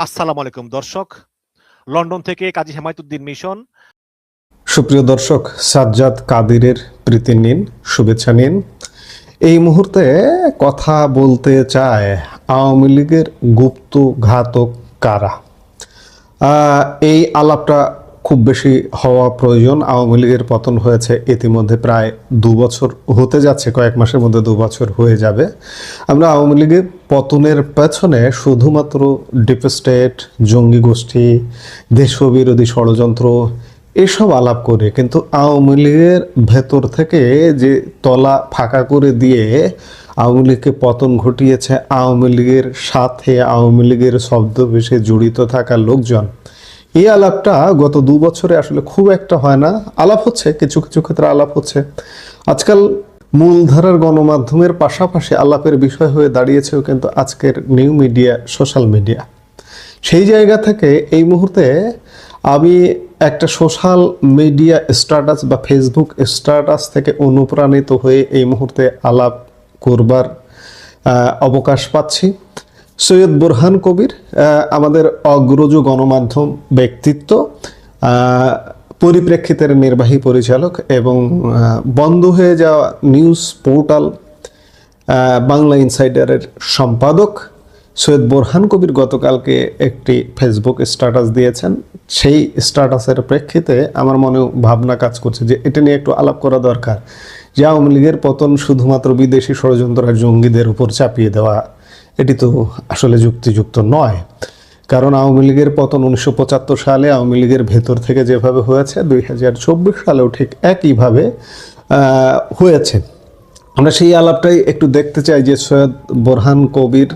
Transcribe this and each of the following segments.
আসসালামু আলাইকুম দর্শক, লন্ডন থেকে কাজী হেমায়েতুদ্দিন মিশন। সুপ্রিয় দর্শক, সাজ্জাদ কাদিরের প্রীতি নিন, শুভেচ্ছা নিন। এই মুহূর্তে কথা বলতে চায় আওয়ামী লীগের গুপ্ত ঘাতক কারা। এই আলাপটা খুব বেশি হওয়া প্রয়োজন। আওয়ামী লীগের পতন হয়েছে ইতিমধ্যে প্রায় 2 বছর হতে যাচ্ছে, কয়েক মাসের মধ্যে 2 বছর হয়ে যাবে। আমরা আওয়ামী লীগের পতনের পেছনে শুধুমাত্র ডিপ স্টেট, জঙ্গি গোষ্ঠী, দেশবিরোধী ষড়যন্ত্র এসব আলাপ করে, কিন্তু আওয়ামী লীগের ভেতর থেকে যে তলা ফাঁকা করে দিয়ে আওয়ামী লীগকে পতন ঘটিয়েছে, আওয়ামী লীগের সাথে আওয়ামী লীগের ছদ্মবেশে জড়িত থাকা লোকজন, এই আলাপটা গত 2 বছরে আসলে খুব একটা হয় না। আলাপ হচ্ছে, কিছু কিছু ক্ষেত্রে আলাপ হচ্ছে। আজকাল মূলধারার গণমাধ্যমের পাশাপাশি আলাপের বিষয় হয়ে দাঁড়িয়েছেও কিন্তু আজকের নিউ মিডিয়া, সোশ্যাল মিডিয়া। সেই জায়গা থেকে এই মুহূর্তে আমি একটা সোশ্যাল মিডিয়া স্ট্যাটাস বা ফেসবুক স্ট্যাটাস থেকে অনুপ্রাণিত হয়ে এই মুহূর্তে আলাপ করবার অবকাশ পাচ্ছি। সৈয়দ বোরহান কবির, আমাদের অগ্রজ গণমাধ্যম ব্যক্তিত্ব, পরিপ্রেক্ষিতের নির্বাহী পরিচালক এবং বন্ধ হয়ে যাওয়া নিউজ পোর্টাল বাংলা ইনসাইডারের সম্পাদক সৈয়দ বোরহান কবির গতকালকে একটি ফেসবুক স্ট্যাটাস দিয়েছেন। সেই স্ট্যাটাসের প্রেক্ষিতে আমার মনেও ভাবনা কাজ করছে যে এটা নিয়ে একটু আলাপ করা দরকার, যে আওয়ামী লীগের পতন শুধুমাত্র বিদেশি ষড়যন্ত্র আর জঙ্গিদের উপর চাপিয়ে দেওয়া, এটি তো আসলে যুক্তিযুক্ত নয়। কারণ আওয়ামী লীগের পতন 1975 সালে আওয়ামী লীগের ভেতর থেকে যেভাবে হয়েছে, 2024 সালেও ঠিক একইভাবে হয়েছে। আমরা সেই আলাপটাই একটু দেখতে চাই, যে সৈয়দ বোরহান কবির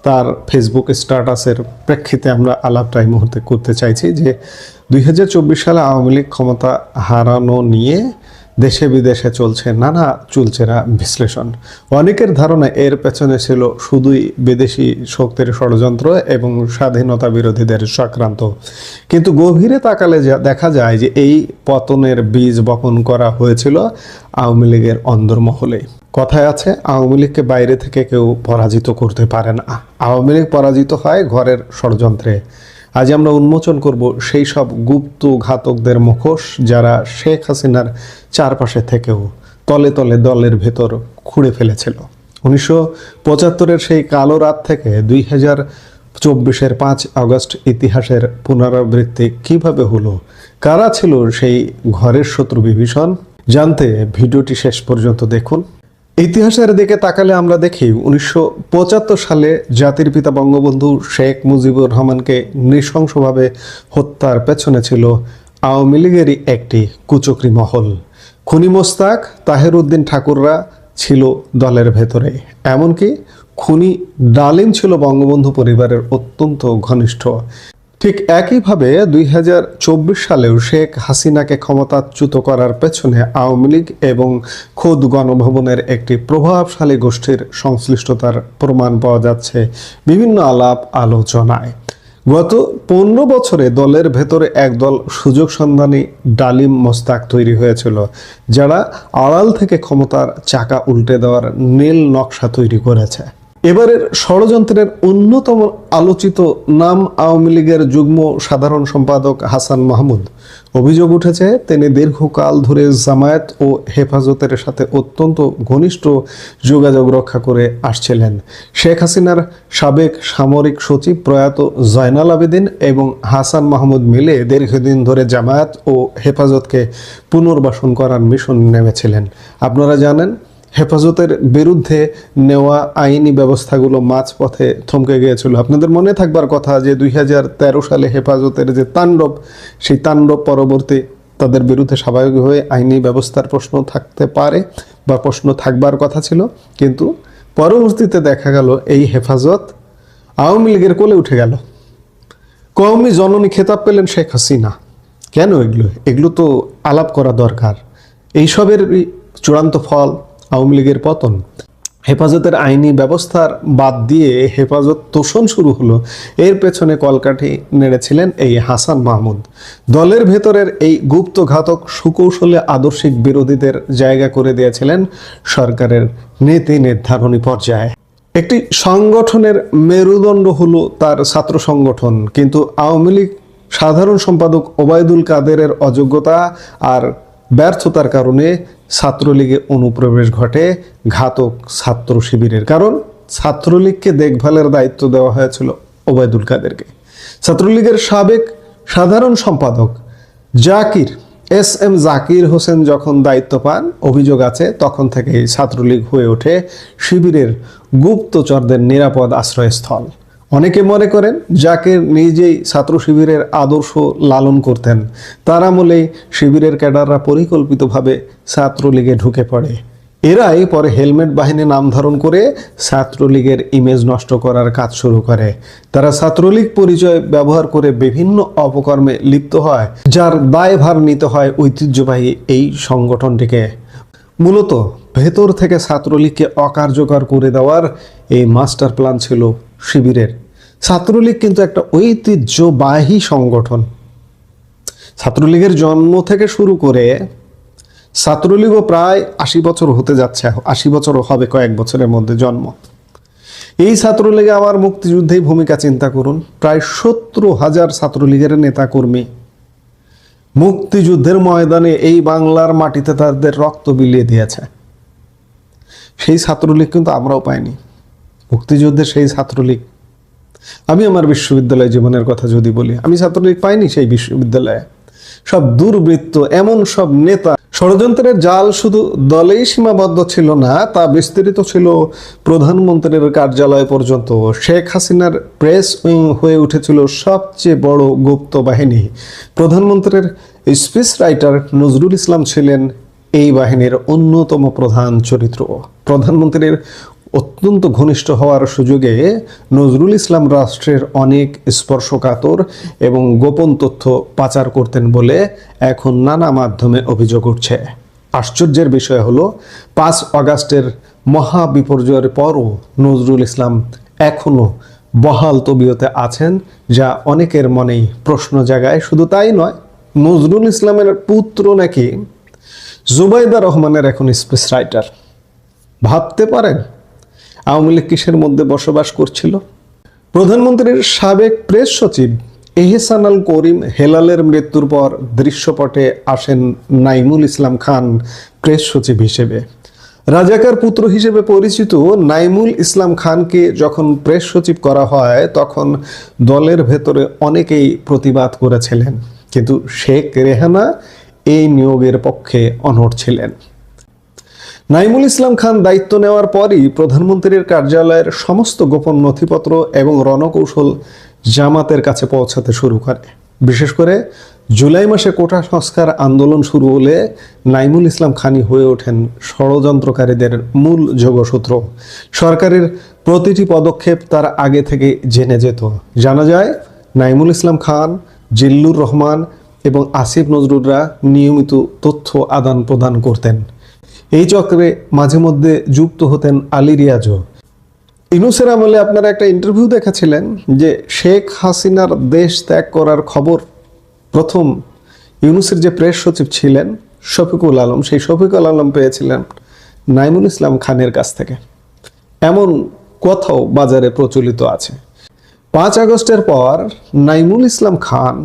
তার ফেসবুক স্ট্যাটাসের প্রেক্ষিতে আমরা আলাপটা এই মুহূর্তে করতে চাইছি, যে 2024 সালে আওয়ামী লীগ ক্ষমতা হারানো নিয়ে দেশে বিদেশে চলছে নানা চুলচেরা বিশ্লেষণ। অনেকের ধারণা এর পেছনে ছিল শুধুই বিদেশি শক্তির ষড়যন্ত্র এবং স্বাধীনতা বিরোধীদের চক্রান্ত, কিন্তু গভীরে তাকালে দেখা যায় যে এই পতনের বীজ বপন করা হয়েছিল আওয়ামী লীগের অন্দরমহলে। কথায় আছে, আওয়ামী লীগকে বাইরে থেকে কেউ পরাজিত করতে পারে না, আওয়ামী লীগ পরাজিত হয় ঘরের ষড়যন্ত্রে। আজ আমরা উন্মোচন করব সেই সব গুপ্ত ঘাতকদের মুখোশ, যারা শেখ হাসিনার চারপাশে থেকেও তলে তলে দলের ভেতর খুঁড়ে ফেলেছিল। 1975-এর সেই কালো রাত থেকে 2024-এর 5 আগস্ট ইতিহাসের পুনরাবৃত্তি কিভাবে হলো, কারা ছিল সেই ঘরের শত্রু বিভীষণ, জানতে ভিডিওটি শেষ পর্যন্ত দেখুন। ইতিহাসের দিকে তাকালে আমরা দেখি 1975 সালে জাতির পিতা বঙ্গবন্ধু শেখ মুজিবুর রহমানকে নৃশংসভাবে হত্যার পেছনে ছিল আওয়ামী লীগেরই একটি কুচক্রী মহল। খুনি মোস্তাক, তাহের উদ্দিন ঠাকুররা ছিল দলের ভেতরে, এমনকি খুনি ডালিম ছিল বঙ্গবন্ধু পরিবারের অত্যন্ত ঘনিষ্ঠ। ঠিক একইভাবে 2024 সালেও শেখ হাসিনাকে ক্ষমতাচ্যুত করার পেছনে আওয়ামী লীগ এবং খোদ গণভবনের একটি প্রভাবশালী গোষ্ঠীর সংশ্লিষ্টতার প্রমাণ পাওয়া যাচ্ছে বিভিন্ন আলাপ আলোচনায়। গত 15 বছরে দলের ভেতরে একদল সুযোগ সন্ধানী ডালিম মোস্তাক তৈরি হয়েছিল, যারা আড়াল থেকে ক্ষমতার চাকা উল্টে দেওয়ার নীল নকশা তৈরি করেছে। এবারের ষড়যন্ত্রের অন্যতম আলোচিত নাম আওয়ামী লীগের যুগ্ম সাধারণ সম্পাদক হাসান মাহমুদ। অভিযোগ উঠেছে তিনি দীর্ঘকাল ধরে জামায়াত ও হেফাজতের সাথে অত্যন্ত ঘনিষ্ঠ যোগাযোগ রক্ষা করে আসছিলেন। শেখ হাসিনার সাবেক সামরিক সচিব প্রয়াত জয়নাল আবেদিন এবং হাসান মাহমুদ মিলে দীর্ঘদিন ধরে জামায়াত ও হেফাজতকে পুনর্বাসন করার মিশন নেমেছিলেন। আপনারা জানেন, হেফাজতের বিরুদ্ধে নেওয়া আইনি ব্যবস্থাগুলো মাঝপথে থমকে গিয়েছিল। আপনাদের মনে থাকবার কথা যে 2013 সালে হেফাজতের যে তাণ্ডব, সেই তাণ্ডব পরবর্তী তাদের বিরুদ্ধে স্বাভাবিকভাবে আইনি ব্যবস্থার প্রশ্ন থাকতে পারে বা প্রশ্ন থাকবার কথা ছিল, কিন্তু পরবর্তীতে দেখা গেল এই হেফাজত আওয়ামী লীগের কোলে উঠে গেল। কওমি জননী খেতাব পেলেন শেখ হাসিনা। কেন এগুলো তো আলাপ করা দরকার। এইসবের চূড়ান্ত ফল আওয়ামী লীগের পতন। হেফাজতের আইনি ব্যবস্থার বাদ দিয়ে হেফাজত তোষণ শুরু হলো, এর পেছনে কলকাঠি নেড়েছিলেন এই হাসান মাহমুদ। দলের ভেতরের এই গুপ্ত ঘাতক সুকৌশলে আদর্শিক বিরোধীদের জায়গা করে দিয়েছিলেন সরকারের নীতি নির্ধারণী পর্যায়ে। একটি সংগঠনের মেরুদণ্ড হলো তার ছাত্র সংগঠন, কিন্তু আওয়ামী লীগ সাধারণ সম্পাদক ওবায়দুল কাদেরের অযোগ্যতা আর ব্যর্থতার কারণে ছাত্রলীগে অনুপ্রবেশ ঘটে ঘাতক ছাত্র শিবিরের। কারণ ছাত্রলীগকে দেখভালের দায়িত্ব দেওয়া হয়েছিল ওবায়দুল কাদেরকে। ছাত্রলীগের সাবেক সাধারণ সম্পাদক এস এম জাকির হোসেন যখন দায়িত্ব পান, অভিযোগ আছে তখন থেকেই ছাত্রলীগ হয়ে ওঠে শিবিরের গুপ্তচরদের নিরাপদ আশ্রয়স্থল। অনেকে মনে করেন জাকির নিজেই ছাত্র শিবিরের আদর্শ লালন করতেন। তার আমলেই শিবিরের ক্যাডাররা পরিকল্পিতভাবে ছাত্রলীগে ঢুকে পড়ে। এরাই পরে হেলমেট বাহিনী নাম ধারণ করে ছাত্রলীগের ইমেজ নষ্ট করার কাজ শুরু করে। তারা ছাত্রলীগ পরিচয় ব্যবহার করে বিভিন্ন অপকর্মে লিপ্ত হয়, যার দায়ভার নিতে হয় ঐতিহ্যবাহী এই সংগঠনটিকে। মূলত ভেতর থেকে ছাত্রলীগকে অকার্যকর করে দেওয়ার এই মাস্টার প্ল্যান ছিল শিবিরের। ছাত্রলীগ কিন্তু একটা ঐতিহ্যবাহী সংগঠন। ছাত্রলীগের জন্ম থেকে শুরু করে ছাত্রলীগও প্রায় ৮০ বছর হতে যাচ্ছে, ৮০ বছরও হবে কয়েক বছরের মধ্যে জন্ম। এই ছাত্রলীগে আমার মুক্তিযুদ্ধেই ভূমিকা চিন্তা করুন। প্রায় ৭০,০০০ ছাত্রলীগের নেতাকর্মী মুক্তিযুদ্ধের ময়দানে এই বাংলার মাটিতে তাদের রক্ত বিলিয়ে দিয়েছে। সেই ছাত্রলীগ কিন্তু আমরাও পাইনি। মুক্তিযুদ্ধের সেই ছাত্রলীগ, আমি আমার বিশ্ববিদ্যালয় জীবনের কথা যদি বলি, আমি ছাত্রলীগ পাইনি সেই বিশ্ববিদ্যালয়ে। সব দুর্বৃত্ত, এমন সব নেতা, ষড়যন্ত্রের জাল শুধু দলেই সীমাবদ্ধ ছিল না, তা বিস্তৃত ছিল প্রধানমন্ত্রীর কার্যালয় পর্যন্ত। শেখ হাসিনার প্রেস উইং হয়ে উঠেছিল সবচেয়ে বড় গুপ্ত বাহিনী। প্রধানমন্ত্রীর স্পিচ রাইটার নজরুল ইসলাম ছিলেন এই বাহিনীর অন্যতম প্রধান চরিত্র। প্রধানমন্ত্রীর অত্যন্ত ঘনিষ্ঠ হওয়ার সুযোগে নজরুল ইসলাম রাষ্ট্রের অনেক স্পর্শকাতর এবং গোপন তথ্য পাচার করতেন বলে এখন নানা মাধ্যমে অভিযোগ উঠছে। আশ্চর্যের বিষয় হলো ৫ আগস্টের মহা বিপর্যয়ের পরও নজরুল ইসলাম এখনো বহাল তবিয়তে আছেন, যা অনেকের মনেই প্রশ্ন জাগায়। শুধু তাই নয়, নজরুল ইসলামের পুত্র নাকি জুবাইদা রহমানের এখন স্পিচ রাইটার। ভাবতে পারেন আওয়ামী লীগ কিসের মধ্যে বসবাস করছিল? প্রধানমন্ত্রীর সাবেক প্রেস সচিব এহসানুল করিম হেলালের মৃত্যুর পর দৃশ্যপটে আসেন নাইমুল ইসলাম খান প্রেস সচিব হিসেবে। রাজাকার পুত্র হিসেবে পরিচিত নাইমুল ইসলাম খানকে যখন প্রেস সচিব করা হয়, তখন দলের ভেতরে অনেকেই প্রতিবাদ করেছিলেন, কিন্তু শেখ রেহানা এই নিয়োগের পক্ষে অনড় ছিলেন। নাইমুল ইসলাম খান দায়িত্ব নেওয়ার পরই প্রধানমন্ত্রীর কার্যালয়ের সমস্ত গোপন নথিপত্র এবং রণকৌশল জামাতের কাছে পৌঁছাতে শুরু করে। বিশেষ করে জুলাই মাসে কোটা সংস্কার আন্দোলন শুরু হলে নাইমুল ইসলাম খানই হয়ে ওঠেন ষড়যন্ত্রকারীদের মূল যোগসূত্র। সরকারের প্রতিটি পদক্ষেপ তার আগে থেকে জেনে যেত। জানা যায় নাইমুল ইসলাম খান, জিল্লুর রহমান এবং আসিফ নজরুলরা নিয়মিত তথ্য আদান প্রদান করতেন। এই চক্রে মাঝে মধ্যে যুক্ত হতেন আলী রিয়াজও। ইউনূসের আমলে আপনারা একটা ইন্টারভিউ দেখেছিলেন যে শেখ হাসিনার দেশ ত্যাগ করার খবর প্রথম ইউনূসের যে প্রেস সচিব ছিলেন শফিকুল আলম, সেই শফিকুল আলম পেয়েছিলেন নাইমুল ইসলাম খানের কাছ থেকে। এমন কথাও বাজারে প্রচলিত আছে। ৫ আগস্টের পর নাইমুল ইসলাম খান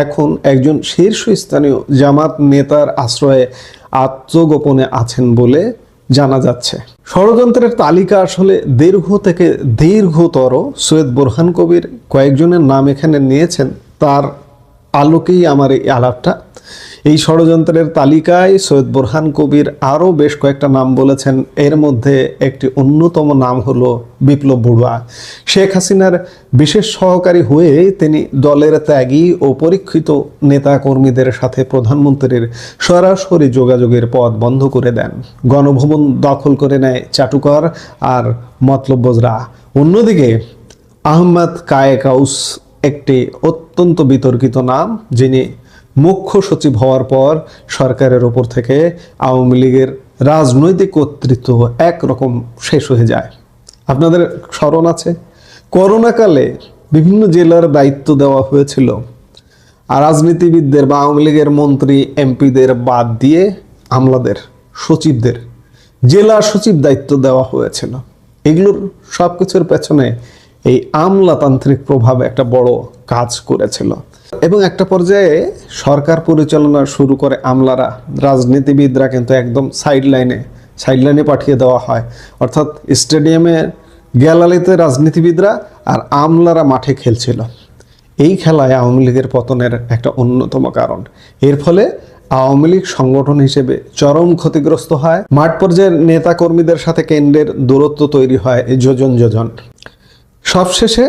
এখন একজন শীর্ষস্থানীয় জামাত নেতার আশ্রয়ে আত্মগোপনে আছেন বলে জানা যাচ্ছে। ষড়যন্ত্রের তালিকা আসলে দীর্ঘ থেকে দীর্ঘতর। সৈয়দ বোরহান কবির কয়েকজনের নাম এখানে নিয়েছেন, তার আলোকেই আমার এই আলাপটা। এই ষড়যন্ত্রের তালিকায় সৈয়দ বোরহান কবির আরও বেশ কয়েকটা নাম বলেছেন। এর মধ্যে একটি অন্যতম নাম হলো বিপ্লব বড়ুয়া। শেখ হাসিনার বিশেষ সহকারী হয়ে তিনি দলের ত্যাগী ও পরীক্ষিত নেতা কর্মীদের সাথে প্রধানমন্ত্রীর সরাসরি যোগাযোগের পথ বন্ধ করে দেন। গণভবন দখল করে নেয় চাটুকার আর মতলববজরা। অন্যদিকে আহমদ কায়েকাউস একটি অত্যন্ত বিতর্কিত নাম, যিনি মুখ্য সচিব হওয়ার পর সরকারের ওপর থেকে আওয়ামী লীগের রাজনৈতিক কর্তৃত্ব একরকম শেষ হয়ে যায়। আপনাদের স্মরণ আছে করোনাকালে বিভিন্ন জেলার দায়িত্ব দেওয়া হয়েছিল, আর রাজনীতিবিদদের বা আওয়ামী লীগের মন্ত্রী এমপিদের বাদ দিয়ে আমলাদের, সচিবদের জেলা সচিব দায়িত্ব দেওয়া হয়েছিল। এগুলোর সবকিছুর পেছনে এই আমলাতান্ত্রিক প্রভাব একটা বড় কাজ করেছিল। এবং একটা পর্যায়ে সরকার পরিচালনা শুরু করে আমলারা, রাজনীতিবিদরা কিন্তু একদম সাইডলাইনে পাঠিয়ে দেওয়া হয়। অর্থাৎ স্টেডিয়ামের গ্যালারিতে রাজনীতিবিদরা আর আমলারা মাঠে খেলছিল। এই খেলায় আওয়ামী লীগের পতনের একটা অন্যতম কারণ। এর ফলে আওয়ামী লীগ সংগঠন হিসেবে চরম ক্ষতিগ্রস্ত হয়। মাঠ পর্যায়ের নেতা কর্মীদের সাথে কেন্দ্রের দূরত্ব তৈরি হয় যোজন যোজন। সবশেষে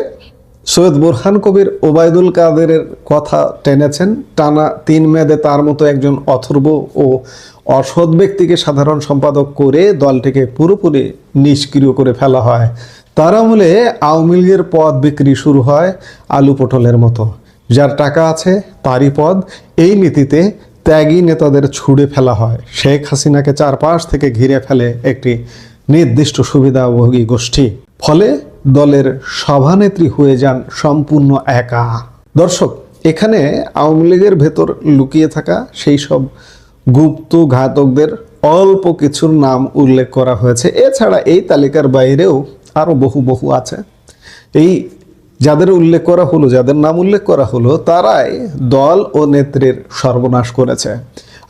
সৈয়দ বোরহান কবির ওবায়দুল কাদেরের কথা টেনেছেন। টানা 3 মেয়াদে তার মতো একজন অথর্ব ও অসৎ ব্যক্তিকে সাধারণ সম্পাদক করে দলটিকে পুরোপুরি নিষ্ক্রিয় করে ফেলা হয়। তার আমলে আওয়ামী লীগের পদ বিক্রি শুরু হয় আলু পটলের মতো। যার টাকা আছে তারই পদ। এই নীতিতে ত্যাগী নেতাদের ছুড়ে ফেলা হয়। শেখ হাসিনাকে চারপাশ থেকে ঘিরে ফেলে একটি নির্দিষ্ট সুবিধাভোগী গোষ্ঠী। ফলে দলের সভানেত্রী হয়ে যান সম্পূর্ণ একা। দর্শক, এখানে আওয়ামী লীগের ভেতর লুকিয়ে থাকা সেই সব গুপ্ত ঘাতকদের অল্প কিছুর নাম উল্লেখ করা হয়েছে। এছাড়া এই তালিকার বাইরেও আরো বহু আছে। এই যাদের নাম উল্লেখ করা হলো তারাই দল ও নেত্রীর সর্বনাশ করেছে।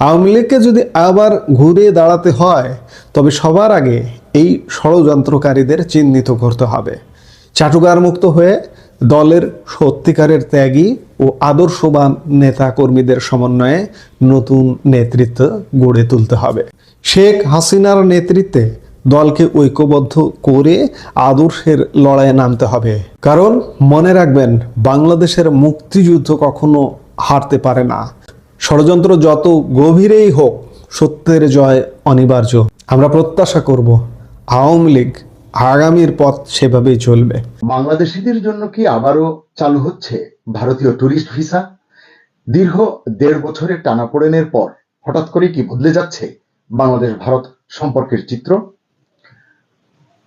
আওয়ামী লীগকে যদি আবার ঘুরে দাঁড়াতে হয় তবে সবার আগে এই ষড়যন্ত্রকারীদের চিহ্নিত করতে হবে। চাটুকার মুক্ত হয়ে দলের সত্যিকারের ত্যাগী ও আদর্শবান নেতা কর্মীদের সমন্বয়ে নতুন নেতৃত্ব গড়ে তুলতে হবে। শেখ হাসিনার নেতৃত্বে দলকে ঐক্যবদ্ধ করে আদর্শের লড়াইয়ে নামতে হবে। কারণ মনে রাখবেন, বাংলাদেশের মুক্তিযুদ্ধ কখনো হারতে পারে না। ষড়যন্ত্র যত গভীরেই হোক, সত্যের জয় অনিবার্য। আমরা প্রত্যাশা করব আওয়ামী লীগ আগামীর পথ সেভাবেই চলবে। বাংলাদেশিদের জন্য কি আবারও চালু হচ্ছে ভারতীয় ট্যুরিস্ট ভিসা? দীর্ঘ 1.5 বছরের টানাপোড়েনের পর হঠাৎ করে কি বদলে যাচ্ছে বাংলাদেশ ভারত সম্পর্কের চিত্র?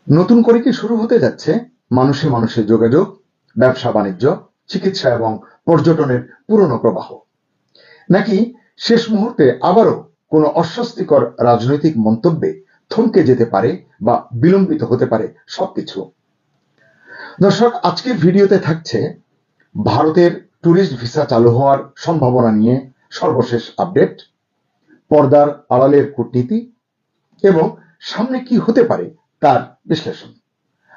নতুন করে কি শুরু হতে যাচ্ছে মানুষে মানুষে যোগাযোগ, ব্যবসা বাণিজ্য, চিকিৎসা এবং পর্যটনের পুরনো প্রবাহ? নাকি শেষ মুহূর্তে আবারও কোনো অস্বস্তিকর রাজনৈতিক মন্তব্যে থমকে যেতে পারে বা বিলম্বিত হতে পারে সবকিছু? দর্শক, আজকের ভিডিওতে থাকছে ভারতের ট্যুরিস্ট ভিসা চালু হওয়ার সম্ভাবনা নিয়ে সর্বশেষ আপডেট, পর্দার আড়ালের কূটনীতি এবং সামনে কি হতে পারে তার বিশ্লেষণ।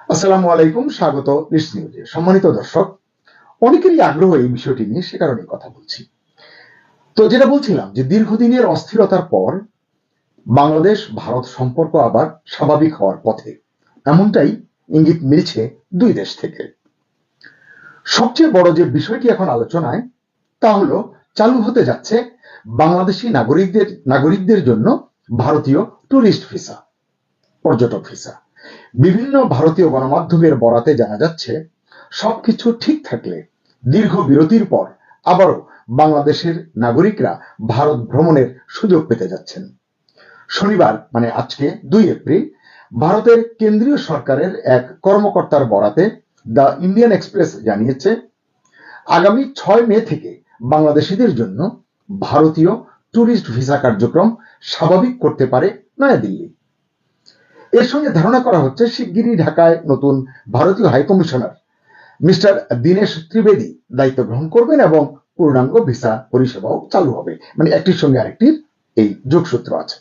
আসসালামু আলাইকুম, স্বাগত লিস্ট নিউজে। সম্মানিত দর্শক, অনেকেরই আগ্রহ এই বিষয়টি নিয়ে, সে কারণে কথা বলছি। তো যেটা বলছিলাম যে দীর্ঘদিনের অস্থিরতার পর বাংলাদেশ ভারত সম্পর্ক আবার স্বাভাবিক হওয়ার পথে, এমনটাই ইঙ্গিত মিলছে দুই দেশ থেকে। সবচেয়ে বড় যে বিষয়টি এখন আলোচনায় তা হলো চালু হতে যাচ্ছে বাংলাদেশি নাগরিকদের জন্য ভারতীয় ট্যুরিস্ট ভিসা, পর্যটক ভিসা। বিভিন্ন ভারতীয় গণমাধ্যমের বরাতে জানা যাচ্ছে সবকিছু ঠিক থাকলে দীর্ঘ বিরতির পর আবারও বাংলাদেশের নাগরিকরা ভারত ভ্রমণের সুযোগ পেতে যাচ্ছেন। শনিবার মানে আজকে 2 এপ্রিল ভারতের কেন্দ্রীয় সরকারের এক কর্মকর্তার বরাতে দ্য ইন্ডিয়ান এক্সপ্রেস জানিয়েছে, আগামী 6 মে থেকে বাংলাদেশিদের জন্য ভারতীয় ট্যুরিস্ট ভিসা কার্যক্রম স্বাভাবিক করতে পারে নয়াদিল্লি। এর সঙ্গে ধারণা করা হচ্ছে শিগগিরই ঢাকায় নতুন ভারতীয় হাইকমিশনার মিস্টার দীনেশ ত্রিবেদী দায়িত্ব গ্রহণ করবেন এবং পূর্ণাঙ্গ ভিসা পরিষেবাও চালু হবে। মানে একটির সঙ্গে আরেকটির এই যোগসূত্র আছে।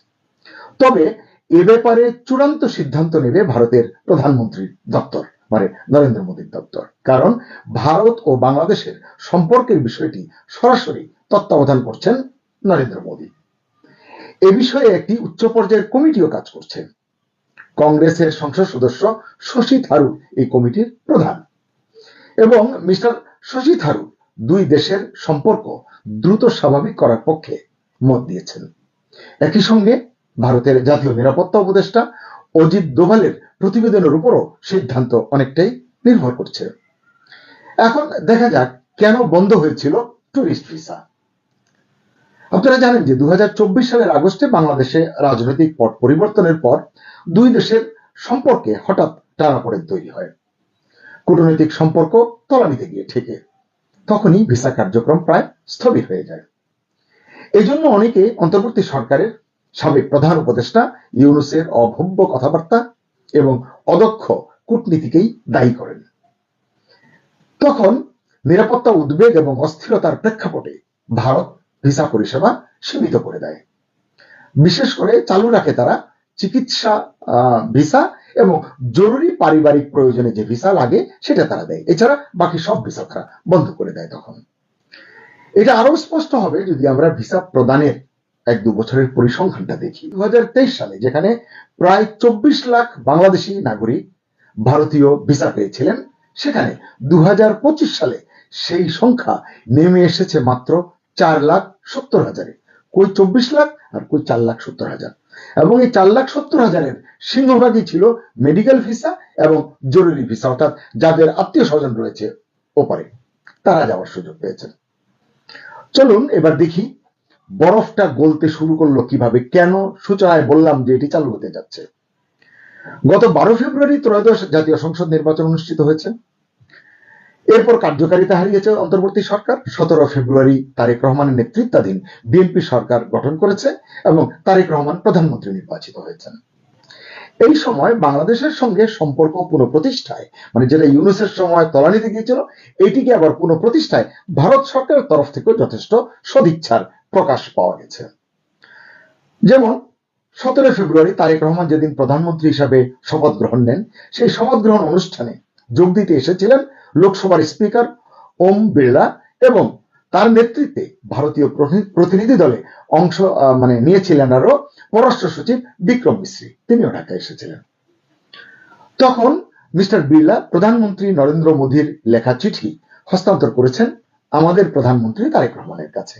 তবে এ ব্যাপারে চূড়ান্ত সিদ্ধান্ত নেবে ভারতের প্রধানমন্ত্রীর দপ্তর, মানে নরেন্দ্র মোদীর দপ্তর। কারণ ভারত ও বাংলাদেশের সম্পর্কের বিষয়টি সরাসরি তত্ত্বাবধান করছেন নরেন্দ্র মোদী। এ বিষয়ে একটি উচ্চ পর্যায়ের কমিটিও কাজ করছে। কংগ্রেসের সংসদ সদস্য শশী থারুর এই কমিটির প্রধান এবং মিস্টার শশী থারুর দুই দেশের সম্পর্ক দ্রুত স্বাভাবিক করার পক্ষে মত দিয়েছেন। একই সঙ্গে ভারতের জাতীয় নিরাপত্তা উপদেষ্টা অজিত দোভালের প্রতিবেদনের উপরও সিদ্ধান্ত অনেকটাই নির্ভর করছে। এখন দেখা যাক কেন বন্ধ হয়েছিল ট্যুরিস্ট ভিসা। আপনারা জানেন যে 2024 সালের আগস্টে বাংলাদেশে রাজনৈতিক পট পরিবর্তনের পর দুই দেশের সম্পর্কে হঠাৎ টানাপোড়েন তৈরি হয়। কূটনৈতিক সম্পর্ক তলানিতে গিয়ে ঠেকে, তখনই ভিসা কার্যক্রম প্রায় স্থবির হয়ে যায়। এজন্য অনেকে অন্তর্বর্তী সরকারের সাবেক প্রধান উপদেষ্টা ইউনূসের অভব্য কথাবার্তা এবং অদক্ষ কূটনীতিকেই দায়ী করেন। তখন নিরাপত্তা উদ্বেগ এবং অস্থিরতার প্রেক্ষাপটে ভারত ভিসা পরিষেবা সীমিত করে দেয়। বিশেষ করে চালু রাখে তারা চিকিৎসা ভিসা এবং জরুরি পারিবারিক প্রয়োজনে যে ভিসা লাগে সেটা তারা দেয়, এছাড়া বাকি সব ভিসা তারা বন্ধ করে দেয়। তখন এটা আরো স্পষ্ট হবে যদি আমরা ভিসা প্রদানের 1-2 বছরের পরিসংখ্যানটা দেখি। 2023 সালে যেখানে প্রায় 24 লাখ বাংলাদেশি নাগরিক ভারতীয় ভিসা পেয়েছিলেন, সেখানে 2025 সালে সেই সংখ্যা নেমে এসেছে মাত্র 4,70,000-এ। কই 24 লাখ আর কই 4,70,000। এবং এই 4,70,000-এর সিংহভাগই ছিল মেডিকেল ভিসা এবং জরুরি ভিসা, অর্থাৎ যাদের আত্মীয় স্বজন রয়েছে ওপারে তারা যাওয়ার সুযোগ পেয়েছেন। চলুন এবার দেখি বরফটা গলতে শুরু করলো কিভাবে, কেন সূচনায় বললাম যে এটি চালু হতে যাচ্ছে। গত 12 ফেব্রুয়ারি ত্রয়োদশ জাতীয় সংসদ নির্বাচন অনুষ্ঠিত হয়েছে। এরপর কার্যকারিতা হারিয়েছে অন্তর্বর্তী সরকার। 17 ফেব্রুয়ারি তারেক রহমানের নেতৃত্বাধীন বিএনপি সরকার গঠন করেছে এবং তারেক রহমান প্রধানমন্ত্রী নির্বাচিত হয়েছেন। এই সময় বাংলাদেশের সঙ্গে সম্পর্ক পুনঃপ্রতিষ্ঠায়, মানে যেটা ইউনূসের সময় তলানিতে গিয়েছিল, এটিকে আবার পুনঃপ্রতিষ্ঠায় ভারত সরকারের তরফ থেকে যথেষ্ট সদিচ্ছার প্রকাশ পাওয়া গেছে। যেমন 17 ফেব্রুয়ারি তারেক রহমান যেদিন প্রধানমন্ত্রী হিসাবে শপথ গ্রহণ নেন, সেই শপথ গ্রহণ অনুষ্ঠানে যোগ দিতে এসেছিলেন লোকসভার স্পিকার ওম বিড়লা এবং তার নেতৃত্বে ভারতীয় প্রতিনিধি দলে অংশ নিয়েছিলেন আরো পররাষ্ট্র সচিব বিক্রম মিশ্রি, তিনিও ঢাকায় এসেছিলেন। তখন মিস্টার বিড়লা প্রধানমন্ত্রী নরেন্দ্র মোদীর লেখা চিঠি হস্তান্তর করেছেন আমাদের প্রধানমন্ত্রী তারেক রহমানের কাছে।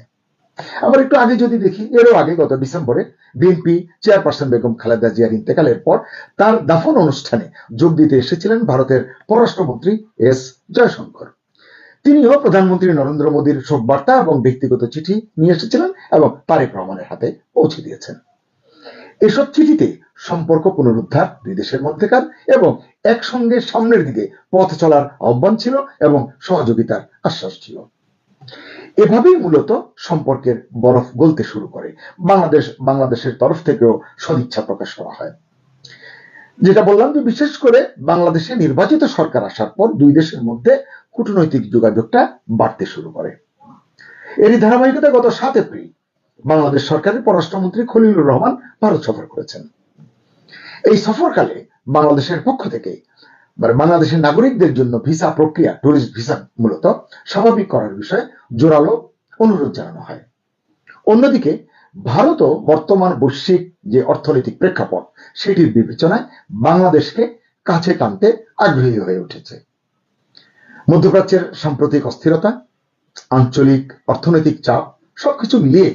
আবার একটু আগে যদি দেখি, এরও আগে গত ডিসেম্বরে বিএনপি চেয়ারপারসন বেগম খালেদা জিয়ার ইন্তেকালের পর তার দাফন অনুষ্ঠানে যোগ দিতে এসেছিলেন ভারতের পররাষ্ট্রমন্ত্রী এস জয়শঙ্কর। তিনিও প্রধানমন্ত্রী নরেন্দ্র মোদীর শোকবার্তা এবং ব্যক্তিগত চিঠি নিয়ে এসেছিলেন এবং তারেক রহমানের হাতে পৌঁছে দিয়েছেন। এসব চিঠিতে সম্পর্ক পুনরুদ্ধার দুই দেশের মধ্যেকার এবং একসঙ্গে সামনের দিকে পথ চলার আহ্বান ছিল এবং সহযোগিতার আশ্বাস ছিল। এভাবেই মূলত সম্পর্কের বরফ গলতে শুরু করে। বাংলাদেশের তরফ থেকেও সদিচ্ছা প্রকাশ করা হয়। যেটা বললাম যে বিশেষ করে বাংলাদেশে নির্বাচিত সরকার আসার পর দুই দেশের মধ্যে কূটনৈতিক যোগাযোগটা বাড়তে শুরু করে। এরই ধারাবাহিকতায় গত 7 এপ্রিল বাংলাদেশ সরকারের পররাষ্ট্রমন্ত্রী খলিলুর রহমান ভারত সফর করেছেন। এই সফরকালে বাংলাদেশের পক্ষ থেকে বাংলাদেশের নাগরিকদের জন্য ভিসা প্রক্রিয়া, টুরিস্ট ভিসা মূলত স্বাভাবিক করার বিষয়ে জোরালো অনুরোধ জানানো হয়। অন্যদিকে ভারতও বর্তমান বৈশ্বিক যে অর্থনৈতিক প্রেক্ষাপট সেটির বিবেচনায় বাংলাদেশকে কাছে টানতে আগ্রহী হয়ে উঠেছে। মধ্যপ্রাচ্যের সাম্প্রতিক অস্থিরতা, আঞ্চলিক অর্থনৈতিক চাপ সবকিছু মিলিয়ে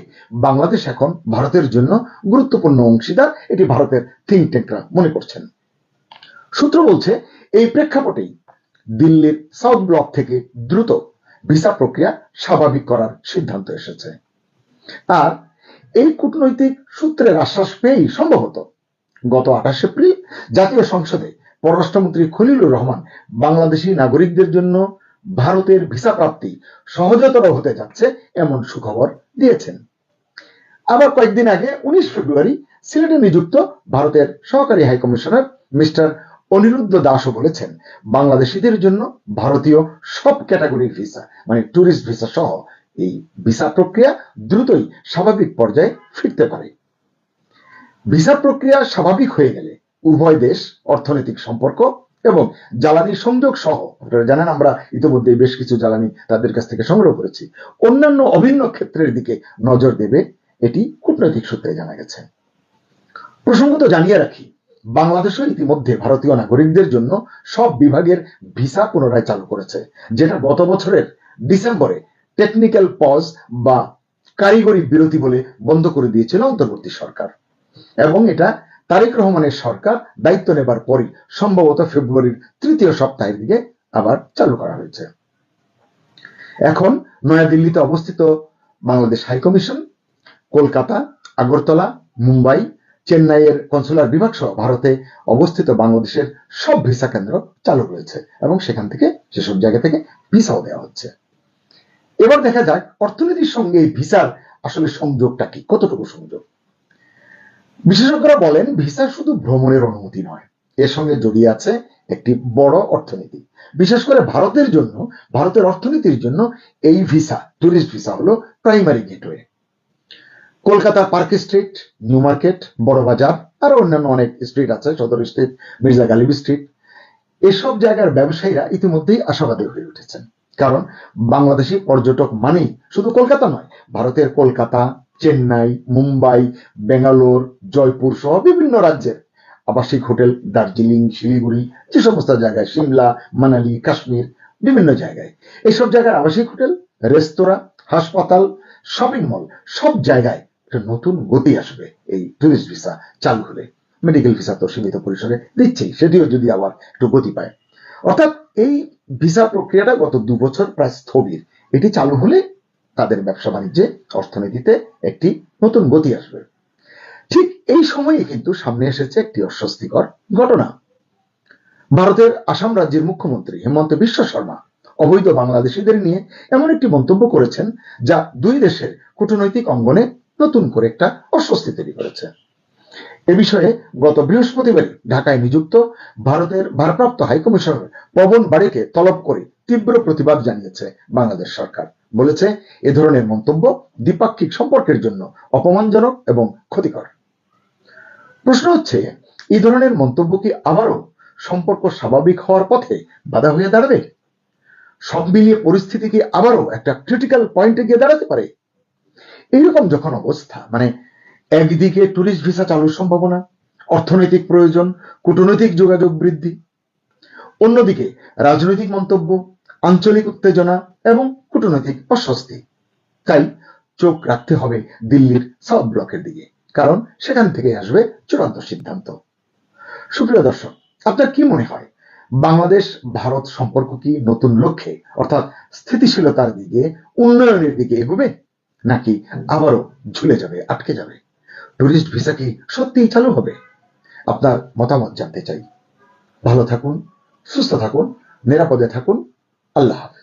বাংলাদেশ এখন ভারতের জন্য গুরুত্বপূর্ণ অংশীদার, এটি ভারতের থিঙ্ক ট্যাঙ্করা মনে করছেন। সূত্র বলছে এই প্রেক্ষাপটেই দিল্লির সাউথ ব্লক থেকে দ্রুত ভিসা প্রক্রিয়া স্বাভাবিক করার সিদ্ধান্ত এসেছে। আর এই কূটনৈতিক সূত্রের আশ্বাস পেয়েই সম্ভবত গত 28 এপ্রিল জাতীয় সংসদে পররাষ্ট্রমন্ত্রী খলিলুর রহমান বাংলাদেশি নাগরিকদের জন্য ভারতের ভিসা প্রাপ্তি সহজতর হতে যাচ্ছে এমন সুখবর দিয়েছেন। আবার কয়েকদিন আগে 19 ফেব্রুয়ারি সিলেটে নিযুক্ত ভারতের সহকারী হাইকমিশনার মিস্টার অনিরুদ্ধ দাসও বলেছেন বাংলাদেশিদের জন্য ভারতীয় সব ক্যাটাগরির ভিসা, মানে ট্যুরিস্ট ভিসা সহ এই ভিসা প্রক্রিয়া দ্রুতই স্বাভাবিক পর্যায়ে ফিরতে পারে। ভিসা প্রক্রিয়া স্বাভাবিক হয়ে গেলে উভয় দেশ অর্থনৈতিক সম্পর্ক এবং জ্বালানি সংযোগ সহ, আপনারা জানেন আমরা ইতিমধ্যে বেশ কিছু জ্বালানি তাদের কাছ থেকে সংগ্রহ করেছি, অন্যান্য অভিন্ন ক্ষেত্রের দিকে নজর দেবে, এটি কূটনৈতিক সূত্রে জানা গেছে। প্রসঙ্গত জানিয়ে রাখি, বাংলাদেশও ইতিমধ্যে ভারতীয় নাগরিকদের জন্য সব বিভাগের ভিসা পুনরায় চালু করেছে, যেটা গত বছরের ডিসেম্বরে টেকনিক্যাল পজ বা কারিগরি বিরতি বলে বন্ধ করে দিয়েছিল অন্তর্বর্তী সরকার। এবং এটা তারেক রহমানের সরকার দায়িত্ব নেবার পরই সম্ভবত ফেব্রুয়ারির 3য় সপ্তাহের দিকে আবার চালু করা হয়েছে। এখন নয়াদিল্লিতে অবস্থিত বাংলাদেশ হাইকমিশন, কলকাতা, আগরতলা, মুম্বাই, চেন্নাইয়ের কনসুলার বিভাগ সহ ভারতে অবস্থিত বাংলাদেশের সব ভিসা কেন্দ্র চালু রয়েছে এবং সেখান থেকে সেসব জায়গা থেকে ভিসাও দেওয়া হচ্ছে। এবার দেখা যাক অর্থনীতির সঙ্গে এই ভিসার আসলে সংযোগটা কি, কতটুকু সংযোগ। বিশেষজ্ঞরা বলেন ভিসা শুধু ভ্রমণের অনুমতি নয়, এর সঙ্গে জড়িয়ে আছে একটি বড় অর্থনীতি। বিশেষ করে ভারতের জন্য, ভারতের অর্থনীতির জন্য এই ভিসা, ট্যুরিস্ট ভিসা হলো primary gateway. Kolkata park street, new market, বড় বাজার, আরো অন্যান্য অনেক স্ট্রিট আছে, সদর স্ট্রিট, মির্জা গালিব স্ট্রিট, এসব জায়গার ব্যবসায়ীরা ইতিমধ্যেই আশাবাদী হয়ে উঠেছেন। কারণ বাংলাদেশি পর্যটক মানেই শুধু কলকাতা নয়, ভারতের কলকাতা, চেন্নাই, মুম্বাই, বেঙ্গালোর, জয়পুর সহ বিভিন্ন রাজ্যের আবাসিক হোটেল, দার্জিলিং, শিলিগুড়ি, যে সমস্ত জায়গায়, সিমলা, মানালি, কাশ্মীর, বিভিন্ন জায়গায় এইসব জায়গার আবাসিক হোটেল, রেস্তোরাঁ, হাসপাতাল, শপিং মল, সব জায়গায় একটা নতুন গতি আসবে এই ট্যুরিস্ট ভিসা চালু হলে। মেডিকেল ভিসা তো সীমিত পরিসরে দিচ্ছেই, সেটিও যদি আবার একটু গতি পায়। অর্থাৎ এই ভিসা প্রক্রিয়াটা গত 2 বছর প্রায় স্থবির। এটি চালু হলে তাদের ব্যবসা বাণিজ্যে, অর্থনীতিতে একটি নতুন গতি আসবে। ঠিক এই সময়ে কিন্তু সামনে এসেছে একটি অস্বস্তিকর ঘটনা। ভারতের আসাম রাজ্যের মুখ্যমন্ত্রী হেমন্ত বিশ্ব শর্মা অবৈধ বাংলাদেশিদের নিয়ে এমন একটি মন্তব্য করেছেন যা দুই দেশের কূটনৈতিক অঙ্গনে নতুন করে একটা অস্বস্তি তৈরি করেছে। এ বিষয়ে গত বৃহস্পতিবার ঢাকায় নিযুক্ত ভারতের ভারপ্রাপ্ত হাইকমিশনার পবন বাড়িকে তলব করে তীব্র প্রতিবাদ জানিয়েছে বাংলাদেশ সরকার। বলেছে, এ ধরনের মন্তব্য দ্বিপাক্ষিক সম্পর্কের জন্য অপমানজনক এবং ক্ষতিকর। প্রশ্ন হচ্ছে, এই ধরনের মন্তব্য কি আবারও সম্পর্ক স্বাভাবিক হওয়ার পথে বাধা হয়ে দাঁড়াবে? সব মিলিয়ে পরিস্থিতি কি আবারও একটা ক্রিটিক্যাল পয়েন্টে গিয়ে দাঁড়াতে পারে? এইরকম যখন অবস্থা, মানে একদিকে ট্যুরিস্ট ভিসা চালুর সম্ভাবনা, অর্থনৈতিক প্রয়োজন, কূটনৈতিক যোগাযোগ বৃদ্ধি, অন্যদিকে রাজনৈতিক মন্তব্য, আঞ্চলিক উত্তেজনা এবং কূটনৈতিক অস্বস্তি। তাই চোখ রাখতে হবে দিল্লির সাউথ ব্লকের দিকে, কারণ সেখান থেকে আসবে চূড়ান্ত সিদ্ধান্ত। সুপ্রিয় দর্শক, আপনার কি মনে হয়, বাংলাদেশ ভারত সম্পর্ক কি নতুন লক্ষ্যে অর্থাৎ স্থিতিশীলতার দিকে, উন্নয়নের দিকে এগোবে, নাকি আবারও ঝুলে যাবে, আটকে যাবে? ট্যুরিস্ট ভিসা কি সত্যিই চালু হবে? আপনার মতামত জানতে চাই। ভালো থাকুন, সুস্থ থাকুন, নিরাপদে থাকুন। আল্লাহ হাফেজ।